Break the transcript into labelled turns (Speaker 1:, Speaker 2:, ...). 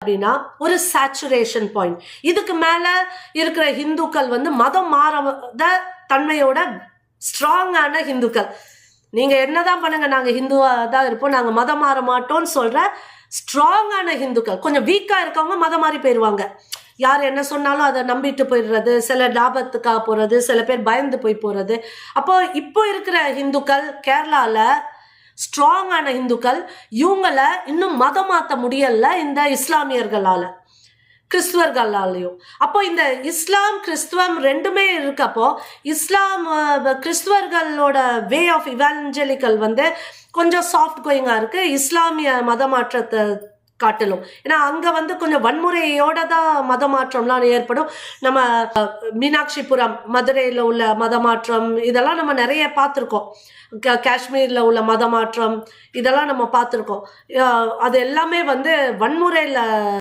Speaker 1: அப்படின்னா ஒரு saturation point. இதுக்கு மேல இருக்கிற ஹிந்துக்கள் வந்து மதம் மாறாத தன்மையோட ஸ்ட்ராங்கான ஹிந்துக்கள். நீங்க என்னதான் பண்ணுங்க, நாங்க ஹிந்துவா தான் இருப்போம், நாங்க மதம் மாற மாட்டோம்னு சொல்ற ஸ்ட்ராங்கான ஹிந்துக்கள். கொஞ்சம் வீக்கா இருக்கவங்க மதம் மாறி போயிடுவாங்க. யார் என்ன சொன்னாலும் அதை நம்பிட்டு போயிடுறது, சில லாபத்துக்காக போறது, சில பேர் பயந்து போறது. அப்போ இப்போ இருக்கிற ஹிந்துக்கள் கேரளால ஸ்ட்ராங்கான ஹிந்துக்கள், இவங்கள இன்னும் மதம் மாற்ற முடியல இந்த இஸ்லாமியர்களால, கிறிஸ்துவர்களாலையும். அப்போ இந்த இஸ்லாம் கிறிஸ்துவம் ரெண்டுமே இருக்கப்போ இஸ்லாம் கிறிஸ்துவர்களோட வே ஆஃப் இவாஞ்சலிக்கல் வந்து கொஞ்சம் சாஃப்ட் கோயிங்கா இருக்கு இஸ்லாமிய மத மாற்றத்தை காட்டலும். ஏன்னா அங்க வந்து கொஞ்சம் வன்முறையோட தான் மத மாற்றம்லாம் ஏற்படும். நம்ம மீனாட்சிபுரம் மதுரையில் உள்ள மத மாற்றம் இதெல்லாம் நம்ம நிறைய பார்த்துருக்கோம். காஷ்மீர்ல உள்ள மத மாற்றம் இதெல்லாம் நம்ம பார்த்துருக்கோம். அது எல்லாமே வந்து வன்முறையில்